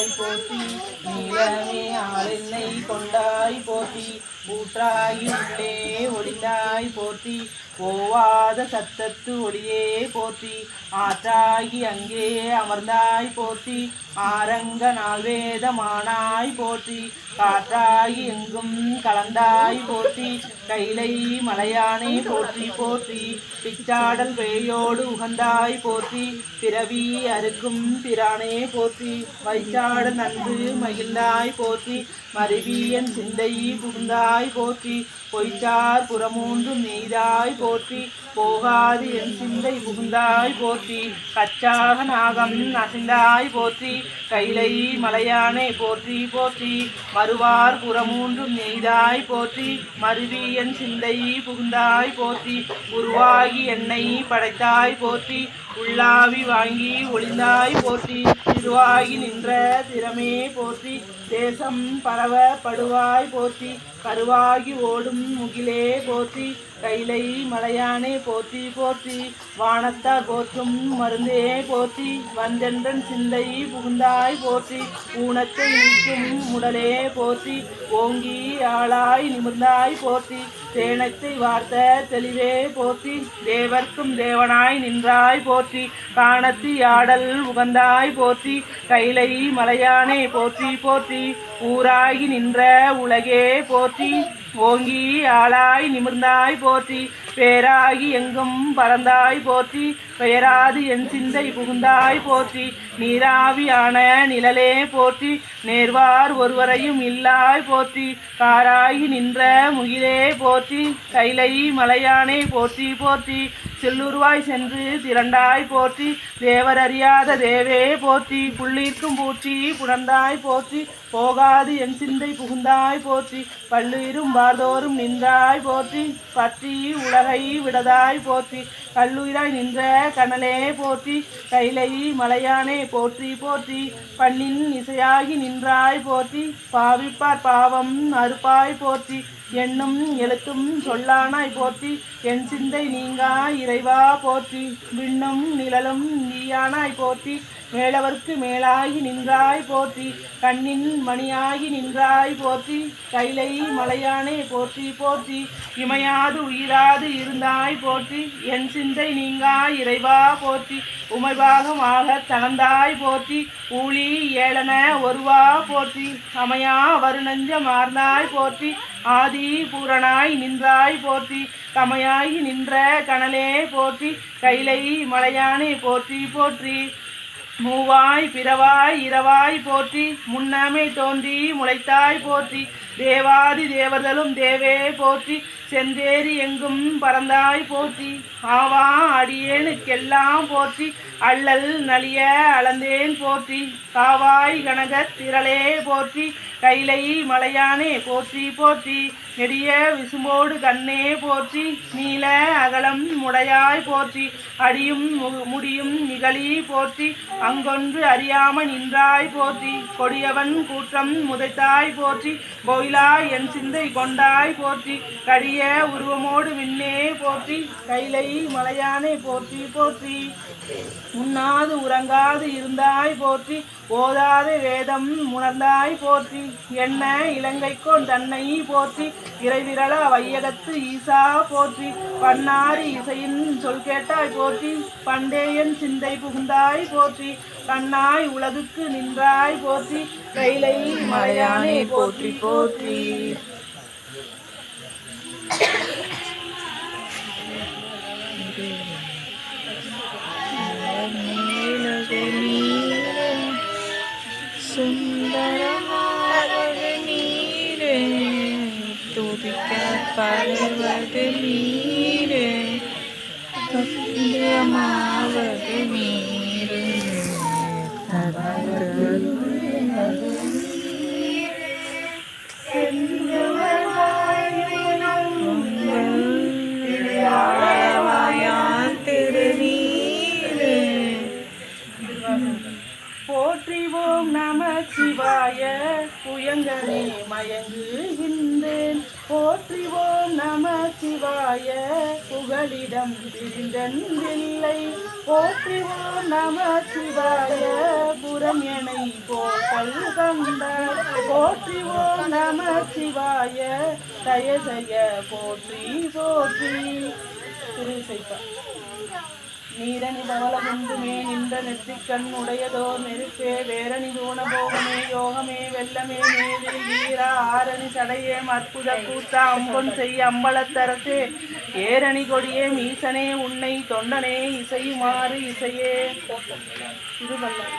கொண்டாய் போற்றி நீலமே ஆளென்னை கொண்டாய் போற்றி ஊற்றாகி உள்ளே ஒளிந்தாய் போற்றி ஓவாத சத்தத்து ஒளியே போற்றி ஆற்றாகி அங்கே அமர்ந்தாய் போற்றி ஆரங்க நால்வேதமானாய் போற்றி காற்றாகி எங்கும் கலந்தாய் போற்றி கைலை மலையானை போற்றி போற்றி பிச்சாடல் பேயோடு உகந்தாய் போற்றி பிறவி அறுக்கும் பிரானே போற்றி வைச்சாடல் நன்று மகிழ்ந்தாய் போற்றி மருவியன் சிந்தை புகுந்தாய் போற்றி பொய்ச்சார் புறமூன்றும் நெய்தாய் போற்றி போகாது என் சிந்தை புகுந்தாய் போற்றி கச்சாக நாகம் நசிந்தாய் போற்றி கைலை மலையானை போற்றி போற்றி மறுவார் புறமூன்றும் நெய்தாய் போற்றி மருவி என் சிந்தை புகுந்தாய் போற்றி உருவாகி என்னை படைத்தாய் போற்றி உள்ளாவி வாங்கி ஒளிந்தாய் போற்றி திருவாகி நின்ற திறமே போற்றி தேசம் பரவ படுவாய் போற்றி கருவாகி ஓடும் முகிலே போற்றி கைலை மலையானே போற்றி போற்றி வானத்தார் போற்றும் மருந்தே போற்றி வந்தென்றன் சிந்தை புகுந்தாய் போற்றி ஊனத்தை நீக்கும் உடலே போற்றி ஓங்கி ஆளாய் நிமிர்ந்தாய் போற்றி தேனத்தை வார்த்த தெளிவே போற்றி தேவர்க்கும் தேவனாய் நின்றாய் போற்றி காணத்தி ஆடல் உகந்தாய் போற்றி கைலை மலையானே போற்றி போற்றி ஊராகி நின்ற உலகே போற்றி ஓங்கி ஆளாய் நிமிர்ந்தாய் போற்றி பேராகி எங்கும் பறந்தாய் போற்றி பெயராது என் சிந்தை புகுந்தாய் போற்றி நீராவியான நிழலே போற்றி நேர்வார் ஒருவரையும் இல்லாய் போற்றி காராகி நின்ற முகிலே போற்றி கைலை மலையானே போற்றி போற்றி செல்லுருவாய் சென்று திரண்டாய் போற்றி தேவர் அறியாத தேவே போற்றி புள்ளிற்கும் பூச்சி புணர்ந்தாய் போற்றி போகாது என் சிந்தை புகுந்தாய் போற்றி பல்லுயிரும் வார்தோறும் நின்றாய் போற்றி பற்றி உலகை விடதாய் போற்றி கல்லுயிராய் நின்ற கனலே போற்றி கைலை மலையானே போற்றி போற்றி பண்ணின் இசையாகி நின்றாய் போற்றி பாவிப்பார் பாவம் அறுப்பாய் போற்றி எண்ணும் எழுத்தும் சொல்லானாய் போற்றி என் சிந்தை நீங்கா இறைவா போற்றி விண்ணும் நிழலும் நீயானாய் போற்றி மேலவர்க்கு மேலாகி நின்றாய் போற்றி கண்ணின் மணியாகி நின்றாய் போற்றி கைலை மலையானே போற்றி போற்றி இமையாது உயிராது இருந்தாய் போற்றி என் சிந்தை நீங்கா இறைவா போற்றி உமைபாகமாக தகந்தாய் போற்றி ஊழி ஏளன ஒருவா போற்றி அமையா வருநஞ்ச மார்ந்தாய் போற்றி ஆதி பூரணாய் நின்றாய் போற்றி கமையாகி நின்ற கனலே போற்றி கைலை மலையானே போற்றி போற்றி மூவாய் பிறவாய் இரவாய் போற்றி முன்னமே தோன்றி முளைத்தாய் போற்றி தேவாதி தேவர்களும் தேவே போற்றி செந்தேறி எங்கும் பறந்தாய் போற்றி ஆவா அடியேனுக்கெல்லாம் போற்றி அள்ளல் நலிய அளந்தேன் போற்றி காவாய் கனக திரளே போற்றி கைலை மலையானே போற்றி போற்றி நெடிய விசும்போடு கண்ணே போற்றி நீல அகலம் முடையாய் போற்றி அடியும் முடியும் நிகழி போற்றி அங்கொன்று அறியாம நின்றாய் போற்றி கொடியவன் கூற்றம் முதைத்தாய் போற்றி கோயிலா என் சிந்தை கொண்டாய் போற்றி கடிய உருவமோடு விண்ணே போற்றி கைலை மலையானே போற்றி போற்றி உண்ணாது உறங்காது இருந்தாய் போற்றி ஓதாத வேதம் உணர்ந்தாய் போற்றி என்ன இலங்கைக்கோன் தன்னை போற்றி இறைவிரள வையகத்து ஈசா போற்றி பன்னாரி இசையின் சொல் கேட்டாய் போற்றி பண்டேயன் சிந்தை புகுந்தாய் போற்றி கண்ணாய் உலகுக்கு நின்றாய் போற்றி கைலை மலையானே போற்றி போற்றி சுந்தரமாவது நீரே துதிக்கப்படுவது நீரே சத்தியமாவது நீரே போற்றிவோம் நம சிவாய புயங்கனே மயங்குகின்றேன் போற்றிவோம் போற்றிவோம் நம சிவாய புகலிடம் பிரிந்தென்றில்லை போற்றிவோம் நம சிவாய புறம் எனை போட்டல் கண்டார் போற்றிவோம் நம சிவாய தயசய போற்றி போற்றி திருவிசைப்பா நீரணி பவளமுந்துமே நின்ற நெற்றிக்கண் உடையதோ நெருப்பே வேரணி தூணபோகமே யோகமே வெல்லமே மேதிரி வீரா ஆரணி சடையே அற்புத கூத்தா அம்பொன் செய்ய அம்பலத்தரசே ஏரணி கொடியே மீசனே உன்னை தொண்டனே இசையுமாறு இசையே திருவள்ளம்